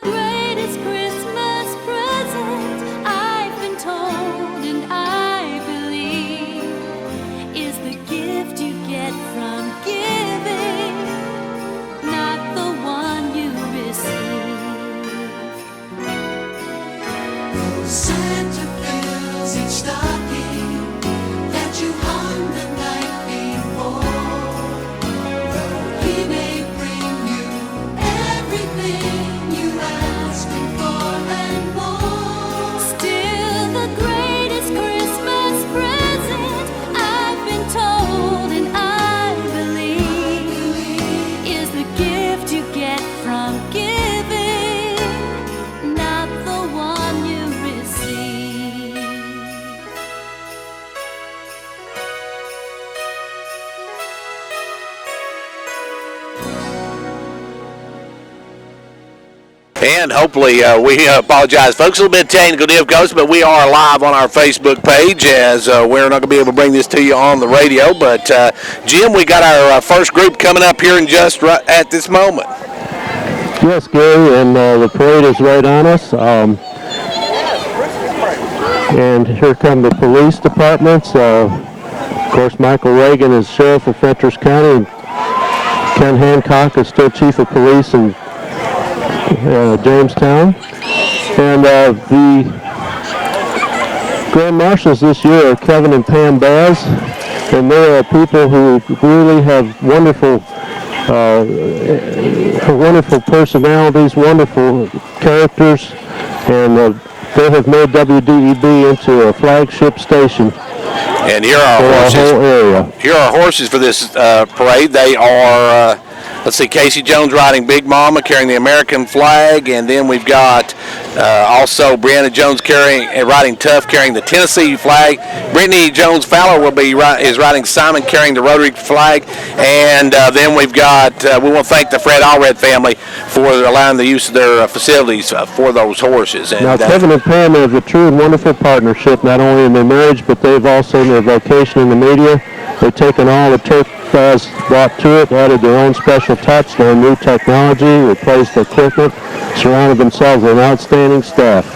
greatest Christmas present, I've been told and I believe, is the gift you get from giving, not the one you receive. Santa fills each stocking that you hung the night before. Though he may bring you everything you're asking for and more, Still the greatest Christmas present, I've been told and I believe, is the gift you get from giving, not the one you receive. And hopefully, we apologize, folks, a little bit of technical difficulties, but we are live on our Facebook page, as we're not going to be able to bring this to you on the radio. But, Jim, we got our first group coming up here in just right at this moment. Yes, Gary, and the parade is right on us. And here come the police departments. Of course, Michael Reagan is sheriff of Fentress County, and Ken Hancock is still chief of police in Jamestown. And the grand marshals this year are Kevin and Pam Baz, and they are people who really have wonderful personalities, wonderful characters, and they have made WDEB into a flagship station. And here are for horses. Our whole area. Here are horses for this parade. They are, let's see, Casey Jones riding Big Mama, carrying the American flag, and then we've got also Brianna Jones riding Tough, carrying the Tennessee flag. Brittany Jones Fowler is riding Simon, carrying the Rotary flag, and then we've got. We want to thank the Fred Allred family for allowing the use of their facilities for those horses. And, now, Kevin and Pam have a true and wonderful partnership, not only in their marriage, but they've also in their vocation in the media. They've taken all the Turf has brought to it, added their own special touch, their new technology, replaced equipment, surrounded themselves with an outstanding staff.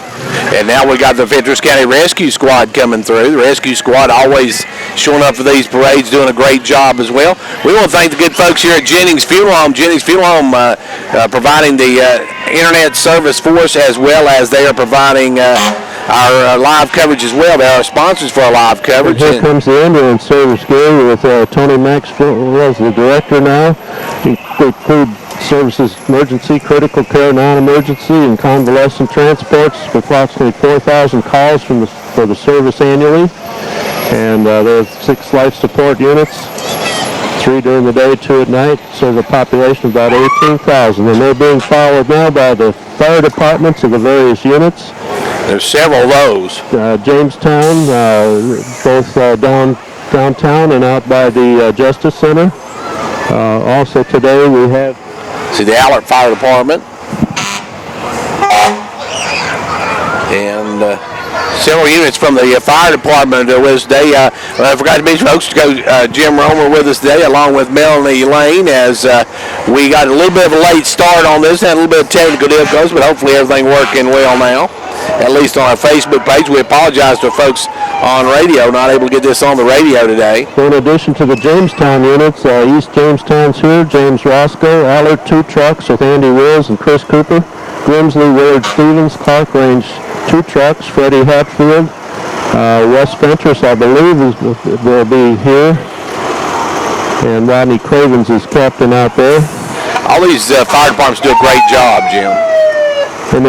And now we got the Fentress County Rescue Squad coming through. The Rescue Squad always showing up for these parades, doing a great job as well. We want to thank the good folks here at Jennings Funeral Home. Jennings Funeral Home providing the internet service for us, as well as they are providing our live coverage as well. They are sponsors for our live coverage. And here comes the ambulance service, Gary, with Tony Maxwell as the director now. They include services, emergency, critical care, non-emergency, and convalescent transports. Approximately 4,000 calls for the service annually. And there are 6 life support units, 3 during the day, 2 at night. Serve a population of about 18,000. And they're being followed now by the fire departments of the various units. There's several of those. Jamestown, both downtown and out by the Justice Center. Also today we have... See the Allert Fire Department. And several units from the fire department with us today. I forgot to mention, folks, to go Jim Romer with us today, along with Melanie Lane, as we got a little bit of a late start on this, had a little bit of technical difficulties, but hopefully everything working well now, at least on our Facebook page. We apologize to folks on radio, not able to get this on the radio today. In addition to the Jamestown units, East Jamestown's here, James Roscoe, Allard 2 trucks with Andy Wills and Chris Cooper, Grimsley, Willard Stevens, Clark Range 2 trucks, Freddie Hatfield, West Fentress, I believe, will be here, and Rodney Cravens is captain out there. All these fire departments do a great job, Jim. And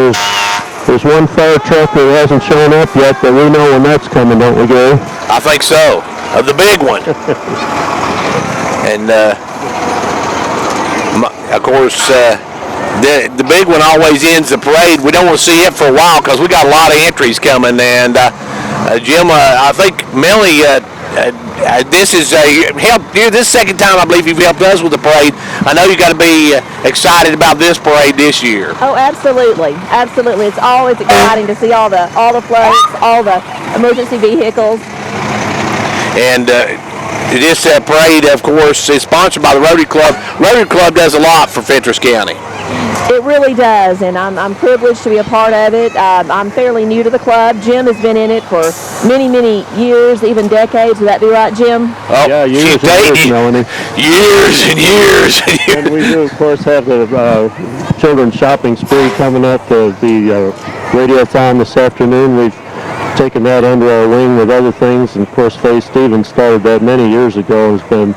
there's one fire truck that hasn't shown up yet, but we know when that's coming, don't we, Gary? I think so. The big one. And, of course, the big one always ends the parade. We don't want to see it for a while because we got a lot of entries coming. And, Jim, I think Melanie, this is this second time I believe you've helped us with the parade. I know you got to be excited about this parade this year. Oh, absolutely, absolutely. It's always exciting to see all the floats, all the emergency vehicles. And this parade, of course, is sponsored by the Rotary Club. Rotary Club does a lot for Fentress County. It really does, and I'm privileged to be a part of it. I'm fairly new to the club. Jim has been in it for many, many years, even decades. Would that be right, Jim? Oh, Yeah, years and years, Melanie. Years and years and years. And we do, of course, have the children's shopping spree coming up, the radiothon this afternoon. We've taken that under our wing with other things, and of course, Faye Stevens started that many years ago, and it's been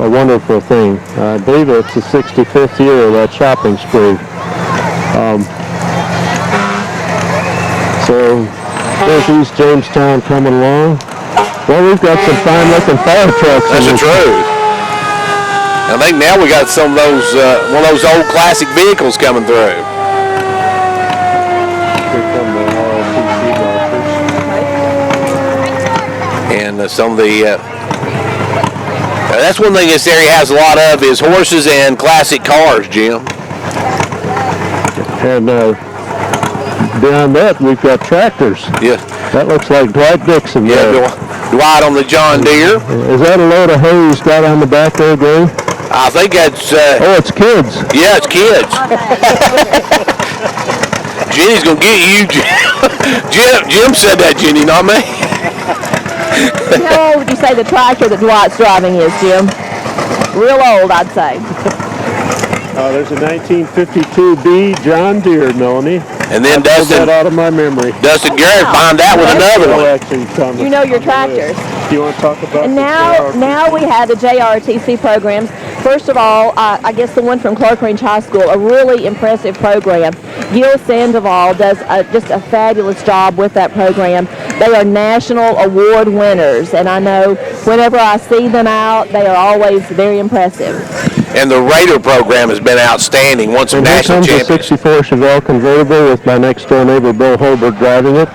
a wonderful thing. I believe it's the 65th year of that shopping spree. So there's East Jamestown coming along. Well, we've got some fine-looking fire trucks. That's the truth. I think now we got some of those, one of those old classic vehicles coming through. And some of the, that's one thing this area has a lot of is horses and classic cars, Jim. And beyond that, we've got tractors. Yeah. That looks like Dwight Dixon Yeah, there. Dwight on the John Deere. Is that a load of hay he's got on the back there, Dave? I think that's, Oh, it's kids. yeah, it's kids. Jenny's gonna get you, Jim said that, Jenny, not me. How old would you say the tractor that Dwight's driving is, Jim? Real old, I'd say. There's a 1952B John Deere, Melanie. And then Pulled Dustin, that out of my memory. Dustin Garrett behind that with another one. Actually, You know your tractors. Do you want to talk about And the now JRPC? we have the JRTC programs. First of all, I guess the one from Clark Range High School, a really impressive program. Gil Sandoval does just a fabulous job with that program. They are national award winners, and I know whenever I see them out, they are always very impressive. And the Raider program has been outstanding. Won some And here national comes a champions. 64 Chevelle convertible with my next door neighbor Bill Holbert driving it.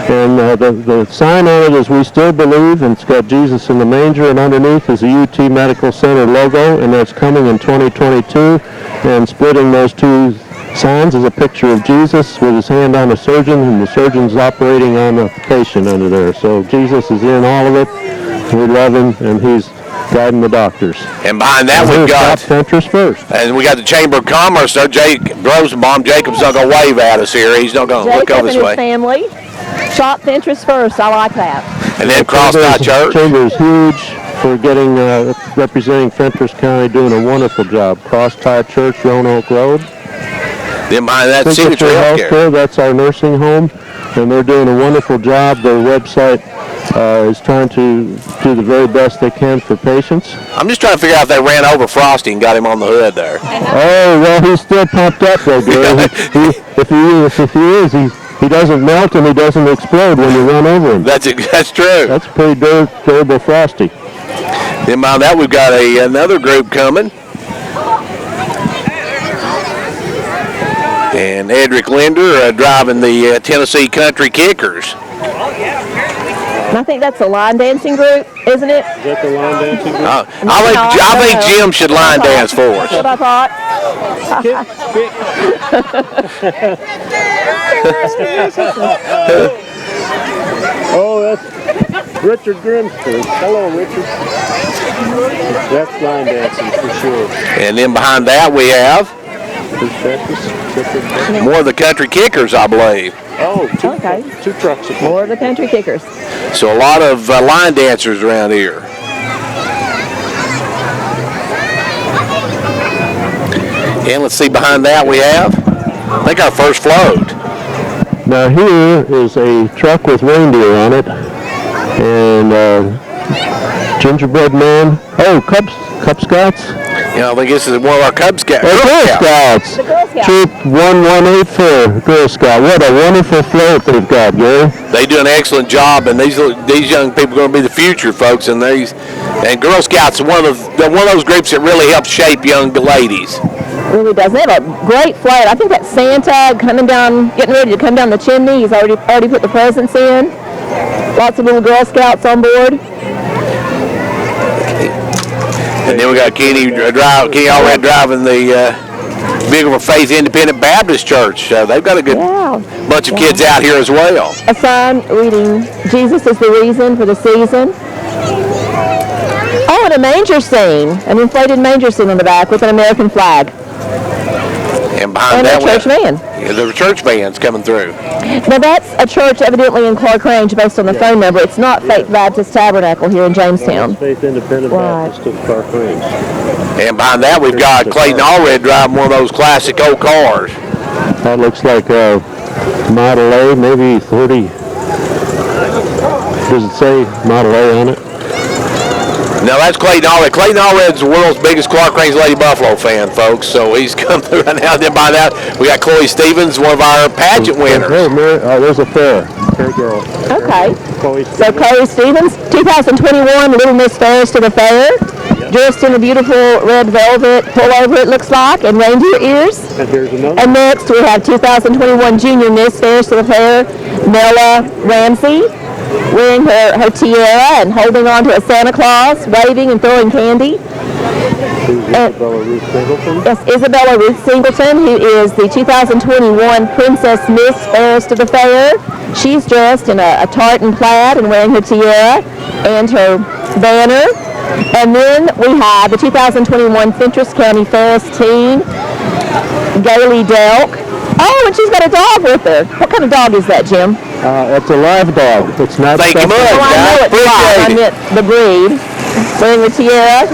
And the sign on it is "We Still Believe," and it's got Jesus in the manger, and underneath is a UT Medical Center logo, and that's coming in 2022. And splitting those two signs is a picture of Jesus with his hand on the surgeon, and the surgeon's operating on the patient under there. So Jesus is in all of it. We love him, and he's guiding the doctors. And behind that we've got, Ventures first. and we got the Chamber of Commerce there. Jake Rosenbaum, Jacob's not gonna wave at us here. He's not gonna look Jacob over and this his way. family. Shop Interest first. I like that. And then Cross Tie Church. Chamber is huge for getting representing Fentress County, doing a wonderful job. Cross Tie Church, Roanoke Road. Then behind that, Signature Signature Healthcare. Healthcare, that's our nursing home, and they're doing a wonderful job. Their website is trying to do the very best they can for patients. I'm just trying to figure out if they ran over Frosty and got him on the hood there. Oh, well, he's still pumped up though, Gary. If he is, he doesn't melt and he doesn't explode when you run over him. That's true. That's pretty durable Frosty. Then behind that, we've got another group coming. And Edric Linder driving the Tennessee Country Kickers. And I think that's a line dancing group, isn't it? Is that the line dancing group? I think Jim should line dance for us. That's what I thought. Oh, that's Richard Grimsford. Hello, Richard. That's line dancing for sure. And then behind that, we have more of the Country Kickers, I believe. Oh, Okay. two trucks. More of the Country Kickers. So a lot of line dancers around here. And let's see, behind that we have, I think our first float. Now here is a truck with reindeer on it, and gingerbread man. Oh, Cub Scouts. You know, I think this is one of our Cub Scouts. Girl Scouts. The Girl Scouts. Troop 1184, Girl Scout. What a wonderful float they've got, Gary. They do an excellent job, and these young people are going to be the future, folks. And Girl Scouts are one of those groups that really help shape young ladies. Really does. They have a great float. I think that's Santa coming down, getting ready to come down the chimney. He's already put the presents in. Lots of little Girl Scouts on board. And then we got Kenny Allred driving the vehicle for Faith Independent Baptist Church. They've got a good bunch of kids out here as well. A sign reading, "Jesus is the reason for the season." Oh, and a manger scene, an inflated manger scene on the back with an American flag. And behind And that, a church van. Yeah, the church van's coming through. Now that's a church evidently in Clark Range based on the phone number. It's not Faith Baptist Tabernacle here in Jamestown. Faith Independent Right. Baptist of Clark Range. And behind that, we've got Clayton Allred driving one of those classic old cars. That looks like a Model A, maybe 30. Does it say Model A on it? No, that's Clayton Allred. Clayton Allred's the world's biggest Clark Range Lady Buffalo fan, folks. So he's come through right now. Then by that, we got Chloe Stevens, one of our pageant winners. Oh, there's a fair girl. Okay. Chloe So Chloe Stevens, 2021 Little Miss Fairs to the Fair. Dressed in a beautiful red velvet pullover, it looks like, and reindeer ears. And here's another. And next we have 2021 Junior Miss Fairs to the Fair, Nella Ramsey, wearing her tiara and holding on to a Santa Claus, waving and throwing candy. Isabella Ruth Singleton. Yes, Isabella Ruth Singleton, who is the 2021 Princess Miss Fairs to the Fair. She's dressed in a tartan plaid and wearing her tiara and her banner. And then we have the 2021 Fentress County Ferris Teen, Gailey Delk. Oh, and she's got a dog with her. What kind of dog is that, Jim? It's a live dog. It's not. Thank you much, Oh, I know guys. it's live. I Appreciate it. meant the breed. Wearing the tiara.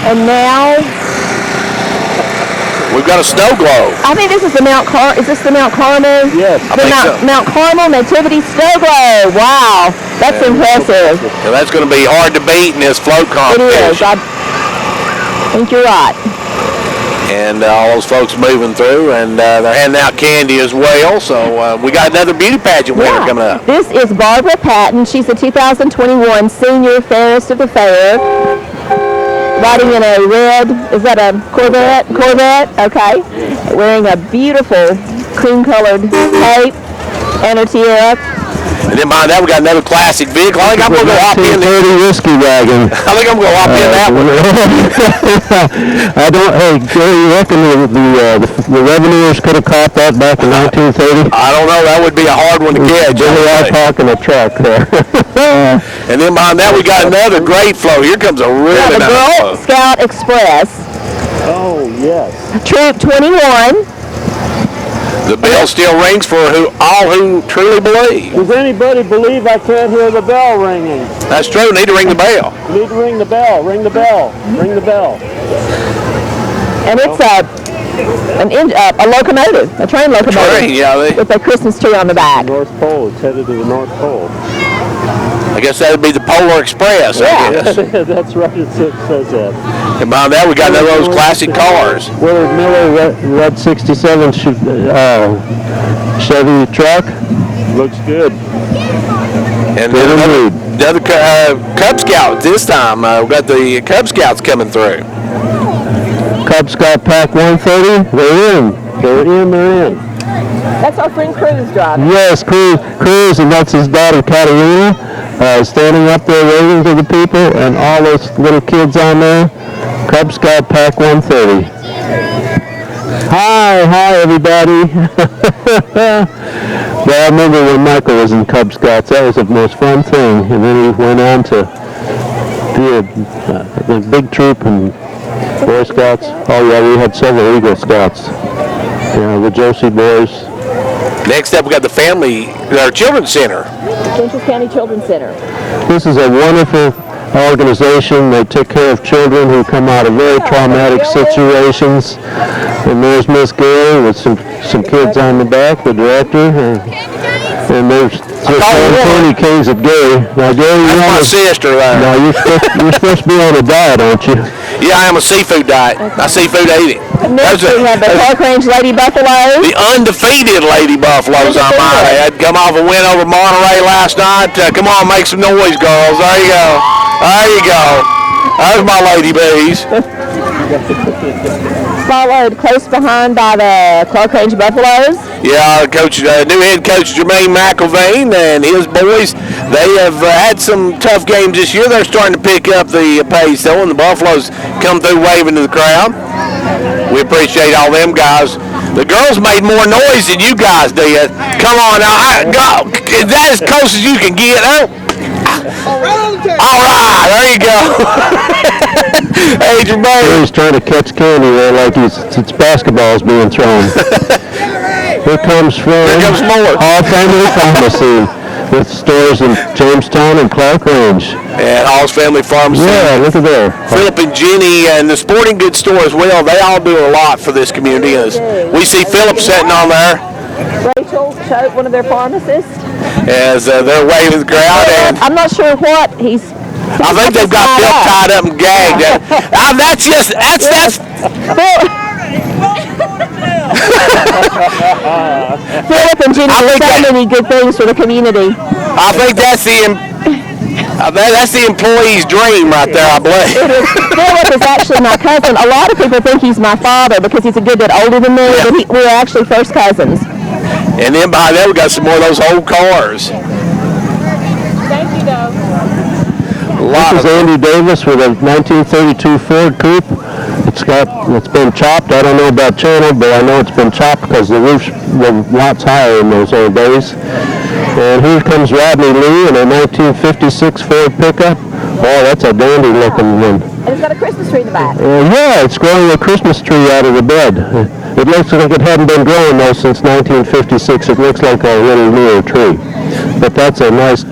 And now, We've got a snow globe. I think this is the is this the Mount Carmel? Yes. I The think so. Mount Carmel Nativity Snow Globe. Wow, that's impressive. Now, that's going to be hard to beat in this float It competition. is. I think you're right. And all those folks moving through, and they're handing out candy as well. So we got another beauty pageant winner coming up. This is Barbara Patton. She's the 2021 Senior Fairest of the Fair. Riding in a red, is that a Corvette? Corvette, okay. Wearing a beautiful cream-colored cape and her tiara. And then behind that, we got another classic vehicle. I think I'm going to go hop in. 1930 whiskey wagon. I think I'm going to hop in that one. I don't. Hey, Gary, you reckon the revenuers could have caught that back in 1930? I don't know. That would be a hard one to catch. Billy I would say. Alcock in a truck there. And then behind that, we got another great flow. Here comes a really The nice Girl flow. Scout Express, Oh yes. Troop 21. The bell still rings for all who truly believe. Does anybody believe I can't hear the bell ringing? That's true. Need to ring the bell. You need to ring the bell. Ring the bell. Ring the bell. And it's a locomotive, a train locomotive. Train, yeah. With a Christmas tree on the back. North Pole. It's headed to the North Pole. I guess that would be the Polar Express, I Yeah. guess. That's right. It says that. And behind that, we got another of those classic cars. Willard Miller Red 67 Chevy truck. Looks good. And Good another Cub Scout this time. We've got the Cub Scouts coming through. Cub Scout Pack 130. They're in. They're in. That's our friend Cruz driving. Yes, Cruz, and that's his daughter Katerina, standing up there waving to the people, and all those little kids on there. Cub Scout Pack 130. Hi, everybody. Well, I remember when Michael was in Cub Scouts. That was the most fun thing. And then he went on to be a big troop and Boy Scouts. Oh yeah, we had several Eagle Scouts. Yeah, the Josie boys. Next up, we got the Children's Center. Fentress County Children's Center. This is a wonderful organization. They take care of children who come out of very traumatic situations. And there's Miss Gary with some kids on the back, the director. And there's just 20 K's of Gary. Now, Gary, That's my sister there. now you're supposed to be on a diet, aren't you? Yeah, I am a seafood diet. I seafood ate it. Next we have the Clark Range Lady Buffaloes. The undefeated Lady Buffaloes, I might add. Come off a win over Monterey last night. Come on, make some noise, girls. There you go. There you go. There's my Lady Bees. Followed close behind by the Clark Range Buffaloes. Yeah, new head coach Jermaine McIlvain and his boys, they have had some tough games this year. They're starting to pick up the pace, though, and the Buffaloes come through waving to the crowd. We appreciate all them guys. The girls made more noise than you guys did. Come on now. Is that as close as you can get? Oh. All right, there you go. Hey, Jermaine. He's trying to catch candy there like it's basketballs being thrown. Here comes more. All Family Pharmacy with stores in Jamestown and Clark Range. And Hall's Family Pharmacy. Yeah, look at there. Philip and Jenny and the sporting goods store as well. They all do a lot for this community. As we see Philip sitting on there Rachel Choate, one of their pharmacists. as they're waving the crowd. And I'm not sure what he's. I think they've got Philip tied up and gagged. That's Philip and Jenny do so many good things for the community. I think that's the employee's dream right there, I believe. It is. Philip is actually my cousin. A lot of people think he's my father because he's a good bit older than me, but we're actually first cousins. And then behind that, we got some more of those old cars. Thank you, though. This is Andy Davis with a 1932 Ford Coupe. It's been chopped. I don't know about channel, but I know it's been chopped because the roofs were lots higher in those old days. And here comes Rodney Lee in a 1956 Ford pickup. Oh, that's a dandy looking one. And it's got a Christmas tree in the back. Yeah, it's growing a Christmas tree out of the bed. It looks like it hadn't been growing though since 1956. It looks like a little newer tree. But that's a nice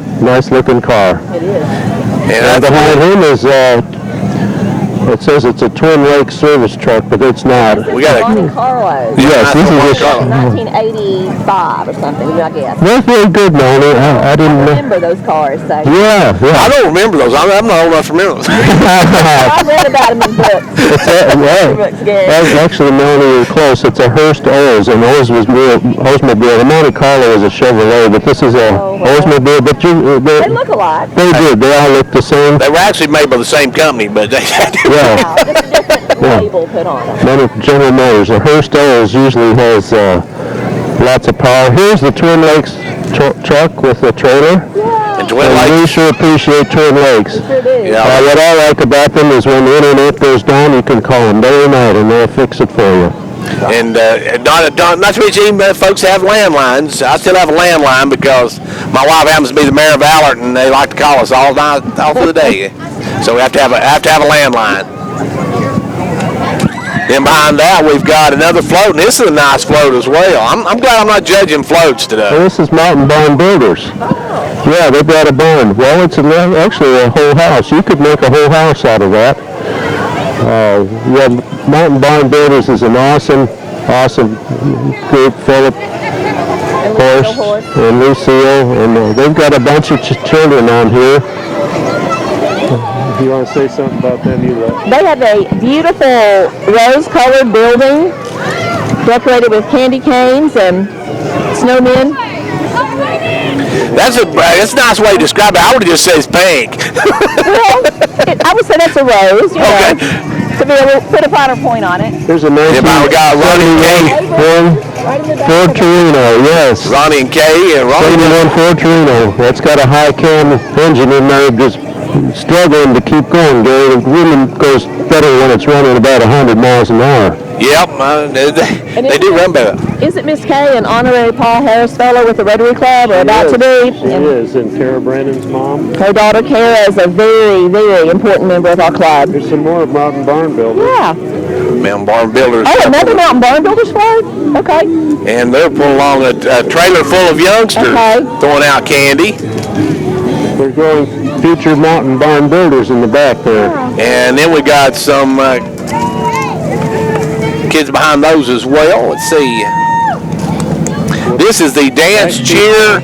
looking car. It is. And behind him is, it says it's a Twin Lake service truck, but it's not. We got Monte Carlo. Yes, this is a 1985 or something, I guess. That's very good, Melanie. I didn't know. Remember those cars, so. Yeah. I don't remember those. I'm not old enough to remember those. I read about them in books. Actually, Melanie, you're close. It's a Hearst Olds, and Oldsmobile. The Monte Carlo is a Chevrolet, but this is a Oldsmobile. But They look alike. They did. They all look the same. They were actually made by the same company, but they Yeah. Wow, just a different label put on them. General Motors. A Hearst Olds usually has lots of power. Here's the Twin Lakes truck with the trailer. And Twin And we Lakes. sure appreciate Twin Lakes. Sure do. Yeah. What I like about them is when the internet goes down, you can call them day or night, and they'll fix it for you. And not to mention, folks have landlines. I still have a landline because my wife happens to be the mayor of Allert, and they like to call us all through the day. So we have to have a landline. Then behind that, we've got another float, and this is a nice float as well. I'm glad I'm not judging floats today. Well, this is Mountain Barn Builders. Yeah, they got a barn. Well, it's actually a whole house. You could make a whole house out of that. Mountain Barn Builders is an awesome group. Philip, Horst, and Lucille, and they've got a bunch of children on here. If you want to say something about them, you let. They have a beautiful rose-colored building decorated with candy canes and snowmen. That's a nice way to describe it. I would have just said it's pink. Well, I would say that's a rose, you know, to be able to put a finer point on it. There's a We got Ronnie and Kay. Right in the back Ford of the- Torino, yes. Ronnie and Kay and Ronnie. 71 Ford Torino. That's got a high cam engine in there, just struggling to keep going, Gary. It really goes better when it's running about 100 miles an hour. Yep, they do run better. Isn't Miss Kay an honorary Paul Harris Fellow with the Rotary Club, or about to be? She is, and Tara Brandon's mom. Her daughter Kara is a very, very important member of our club. There's some more Mountain Barn Builders. Yeah. Mountain Barn Builders. Oh, another Mountain Barn Builders float? Okay. And they're pulling along a trailer full of youngsters Okay. throwing out candy. They're growing future Mountain Barn Builders in the back there. And then we got some kids behind those as well. Let's see. This is the dance, cheer,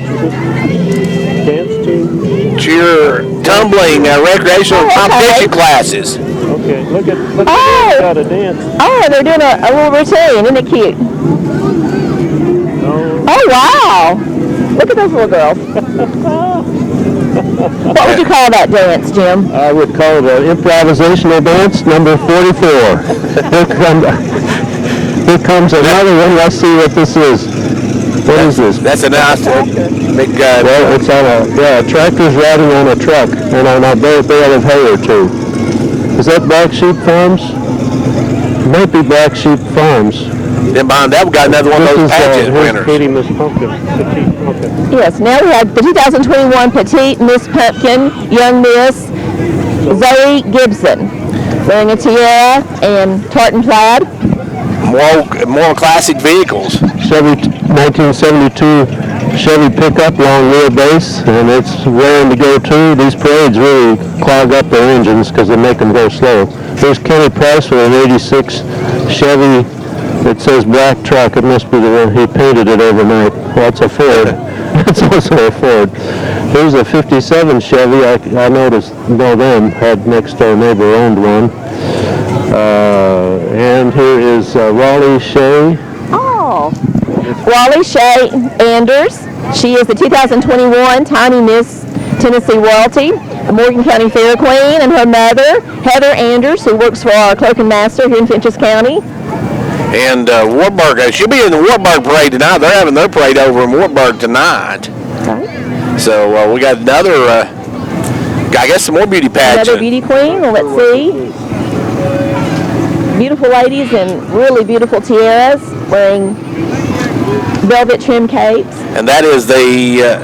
tumbling, recreational competition classes. Okay, look at Oh. got a dance. Oh, they're doing a little routine. Isn't it cute? Oh, wow. Look at those little girls. What would you call that dance, Jim? I would call it an improvisational dance, number 44. Here comes another one. Let's see what this is. What is this? That's a nice big guy. Well, it's on a tractor's riding on a truck and on a bale of hay or two. Is that Black Sheep Farms? Might be Black Sheep Farms. Then behind that, we got another one of those pageant winners. Katie Miss Pumpkin, Petite Pumpkin. Yes, now we have the 2021 Petite Miss Pumpkin Young Miss Zoe Gibson. wearing a tiara and tartan plaid. More classic vehicles. Chevy 1972 Chevy pickup, long wheelbase, and it's raring to go too. These parades really clog up their engines because they make them go slow. There's Kenny Price with an 86 Chevy. It says black truck. It must be the one he painted it overnight. Well, it's a Ford. It's also a Ford. Here's a 57 Chevy. I noticed, them, had next door neighbor owned one. And here is Raleigh Shea. Oh, Raleigh Shea Anders. She is the 2021 Tiny Miss Tennessee Royalty, a Morgan County Fair Queen, and her mother, Heather Anders, who works for our clerk and master here in Fentress County. And Wartburg, she'll be in the Wartburg parade tonight. They're having their parade over in Wartburg tonight. Okay. So we got another, I guess some more beauty pageant. Another beauty queen. Well, let's see. Beautiful ladies in really beautiful tiaras, wearing velvet trim capes. And that is the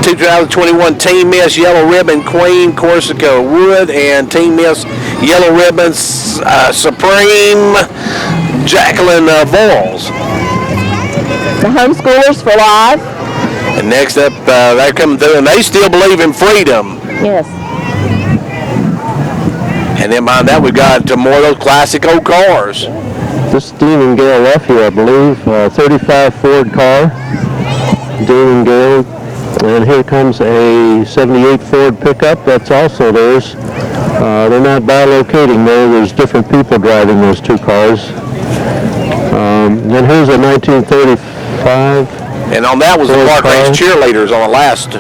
2021 Team Miss Yellow Ribbon Queen Corsica Wood and Team Miss Yellow Ribbons Supreme Jacqueline Voyles. The homeschoolers for life. And next up, they're coming through, and they still believe in freedom. Yes. And then behind that, we've got more of those classic old cars. This is Dean and Gail Luffy, I believe, 35 Ford car. Dean and Gail. And here comes a 78 Ford pickup. That's also theirs. They're not bilocating there. There's different people driving those two cars. And here's a 1935. And on that was the Clark Range cheerleaders on the last.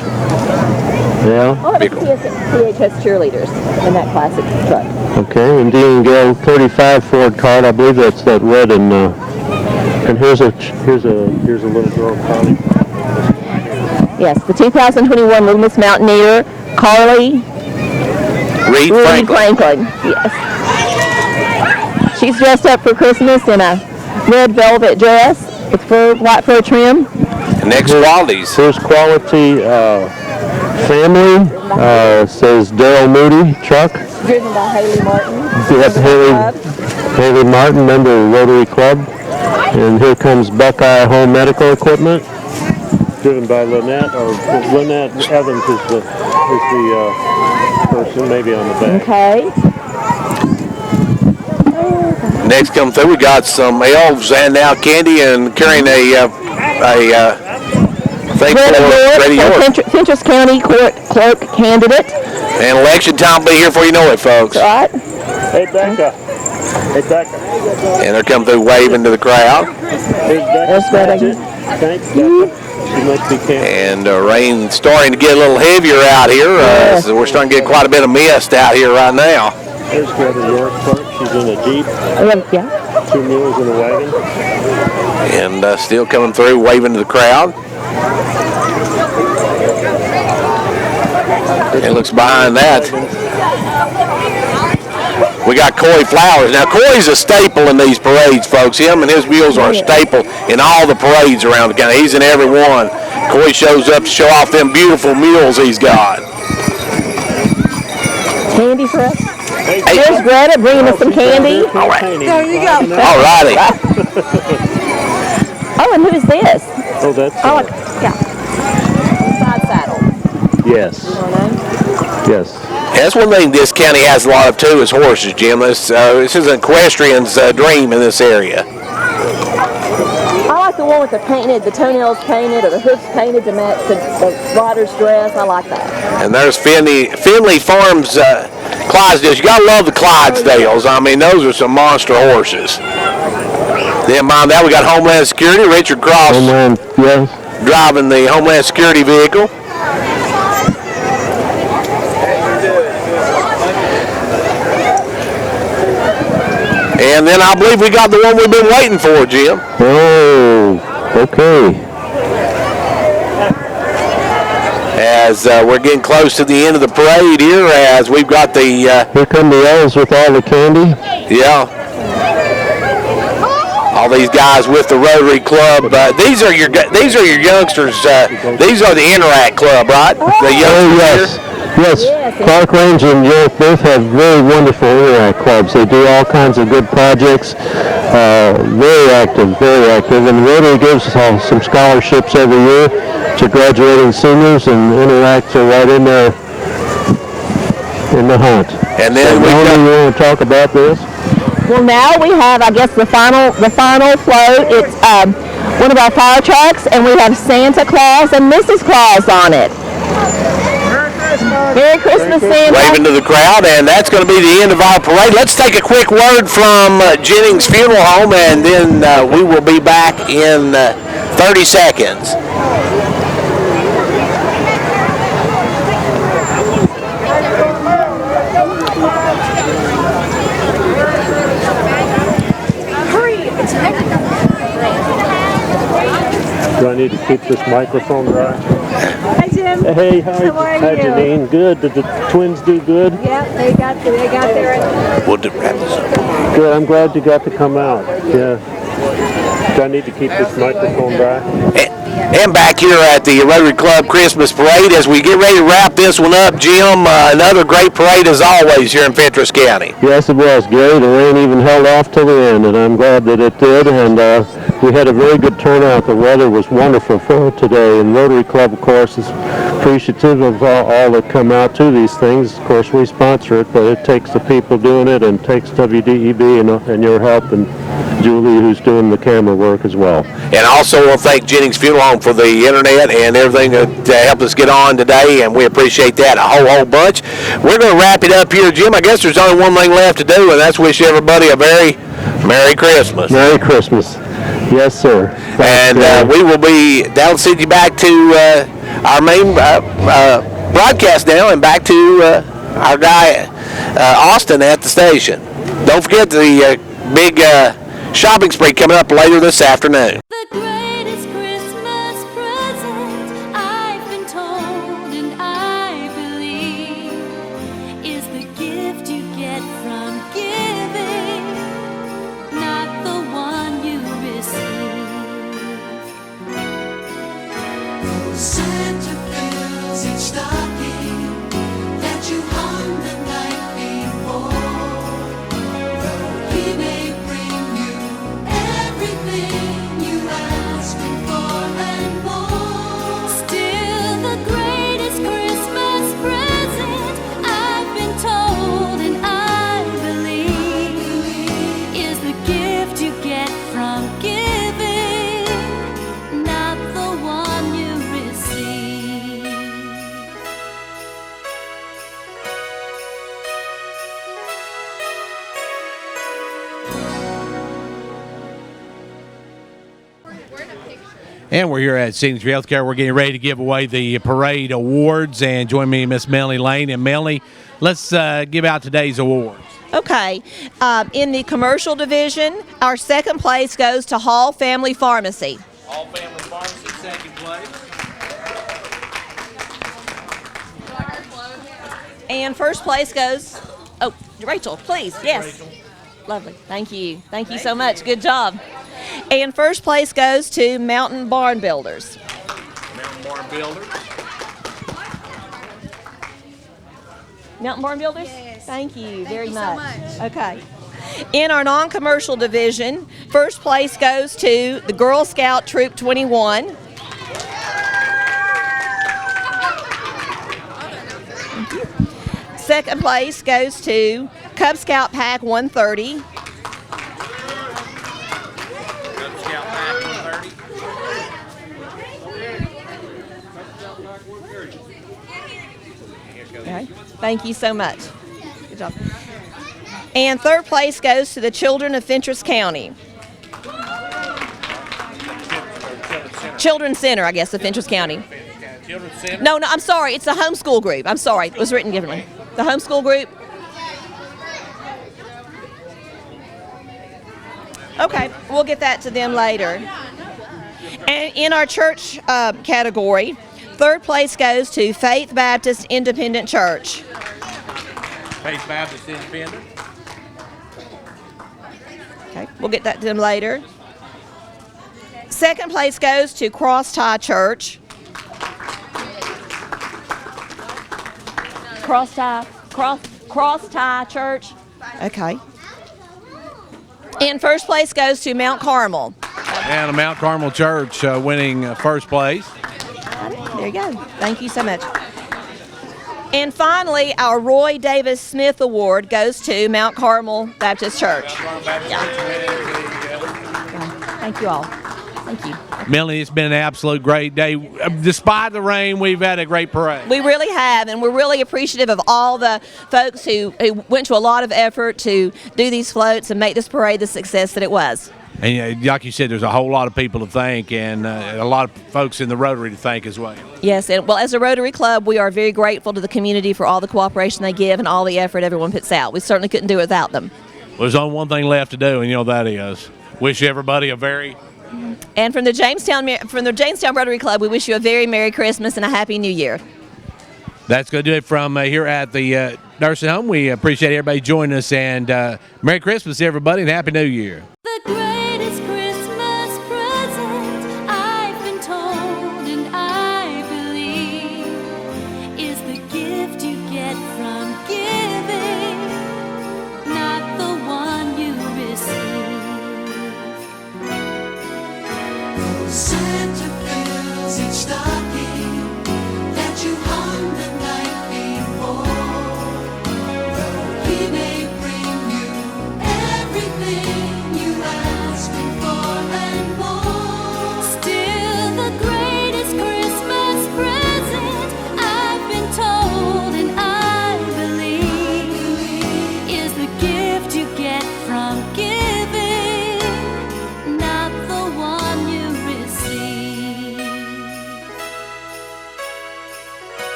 Yeah. Oh, it's CHS cheerleaders in that classic truck. Okay, and Dean and Gail 35 Ford car. I believe that's that red and here's a little girl Connie. Yes, the 2021 Little Miss Mountaineer, Carly Reed Franklin. Yes. She's dressed up for Christmas in a red velvet dress with white fur trim. And next qualities. Here's quality family. Says Daryl Moody truck. Driven by Haley Martin. Yep, Haley Martin, member of the Rotary Club. And here comes Buckeye Home Medical Equipment. Driven by Lynette, or Lynette Evans is the person, maybe on the back. Okay. Next come through, we got some elves and now candy and carrying a thing for Freddie York. Fentress County Clerk candidate. And election time will be here before you know it, folks. Right. Hey, Becca. And they're coming through waving to the crowd. There's Becca. Thanks, Becca. She must be And rain starting to get a little heavier out here. So we're starting to get quite a bit of mist out here right now. There's Greta York Park. She's in a Jeep. Yeah. 2 mules in a wagon. And still coming through waving to the crowd. And looks behind that. We got Coy Flowers. Now, Coy's a staple in these parades, folks. Him and his mules are a staple in all the parades around the county. He's in every one. Coy shows up to show off them beautiful mules he's got. Candy for us. Hey. There's Greta bringing us some candy. All right. There you go. All righty. Oh, and who's this? Oh, that's... yeah. Side saddle. Yes. Yes. That's one thing this county has a lot of, too, is horses, Jim. This is an equestrian's dream in this area. I like the one with the toenails painted, or the hoofs painted to match the rider's dress. I like that. And there's Finley Farms Clydesdales. You got to love the Clydesdales. I mean, those are some monster horses. Then behind that, we got Homeland Security. Richard Cross driving the Homeland Security vehicle. And then I believe we got the one we've been waiting for, Jim. Oh, okay. As we're getting close to the end of the parade here, as we've got the... here come the elves with all the candy. Yeah. All these guys with the Rotary Club. These are your youngsters. These are the Interact Club, right? The youngsters yes. here. Yes, Clark Range and York both have very wonderful Interact clubs. They do all kinds of good projects, very active. And Rotary gives some scholarships every year to graduating seniors, and Interacts are right in there in the hunt. And then you want to talk about this? Well, now we have, I guess, the final float. It's one of our fire trucks, and we have Santa Claus and Mrs. Claus on it. Merry Christmas, Santa. Waving to the crowd, and that's going to be the end of our parade. Let's take a quick word from Jennings Funeral Home, and then we will be back in 30 seconds. Do I need to keep this microphone dry? Hi, Jim. Hey, How are you? Hi, Janine. Good. Did the twins do good? Yeah, they got there. We'll wrap this up. Good. I'm glad you got to come out. Yeah. Do I need to keep this microphone dry? And back here at the Rotary Club Christmas Parade, as we get ready to wrap this one up, Jim, another great parade as always here in Fentress County. Yes, it was, Gary. The rain even held off till the end, and I'm glad that it did. And we had a very good turnout. The weather was wonderful for today, and Rotary Club, of course, is appreciative of all that come out to these things. Of course, we sponsor it, but it takes the people doing it, and takes WDEB and your help, and Julie, who's doing the camera work as well. And also we'll thank Jennings Funeral Home for the internet and everything that helped us get on today, and we appreciate that a whole bunch. We're going to wrap it up here, Jim. I guess there's only one thing left to do, and that's wish everybody a very Merry Christmas. Merry Christmas. Yes, sir. And that'll send you back to our main broadcast now, and back to our guy Austin at the station. Don't forget the big shopping spree coming up later this afternoon. The greatest Christmas present I've been told and I believe is the gift you get from giving, not the one you receive. Santa fills each stocking that you hung the night before. Though he may bring you everything you asking for and more. Still the greatest Christmas present I've been told and I believe is the gift you get from giving, not the one you receive. And we're here at Signature Healthcare. We're getting ready to give away the parade awards, and join me, Miss Melanie Lane. And Melanie, let's give out today's awards. Okay. In the commercial division, our second place goes to Hall Family Pharmacy. All Family Pharmacy, second place. And first place goes, oh, Rachel, please. Yes. Rachel. Lovely. Thank you. Thank you so much. Good job. And first place goes to Mountain Barn Builders. Mountain Barn Builders. Mountain Barn Builders? Yes. Thank you very you so much. much. Okay. In our non-commercial division, first place goes to the Girl Scout Troop 21. Thank you. Second place goes to Cub Scout Pack 130. Cub Scout Pack 130. Okay. Thank you so much. Good job. And third place goes to the Children of Fentress County. Children's Center, I guess, of Fentress County. Children's Center. No, I'm sorry. It's the homeschool group. I'm sorry. It was written differently. The homeschool group. Okay, we'll get that to them later. And in our church category, third place goes to Faith Baptist Independent Church. Faith Baptist Independent. Okay, we'll get that to them later. Second place goes to Cross Tie Church. Cross Tie Church. Okay. And first place goes to Mount Carmel. And the Mount Carmel Church winning first place. There you go. Thank you so much. And finally, our Roy Davis Smith Award goes to Mount Carmel Baptist Church. Yeah. Thank you all. Thank you. Melanie, it's been an absolute great day. Despite the rain, we've had a great parade. We really have, and we're really appreciative of all the folks who went to a lot of effort to do these floats and make this parade the success that it was. And like you said, there's a whole lot of people to thank and a lot of folks in the Rotary to thank as well. Yes, and well, as a Rotary Club, we are very grateful to the community for all the cooperation they give and all the effort everyone puts out. We certainly couldn't do it without them. Well, there's only one thing left to do, and you know that is wish everybody a very... And from the Jamestown Rotary Club, we wish you a very Merry Christmas and a Happy New Year. That's going to do it from here at the nursing home. We appreciate everybody joining us, and Merry Christmas, everybody, and Happy New Year. The greatest Christmas present, I've been told and I believe, is the gift you get from giving, not the one you receive. Santa fills each stocking that you hung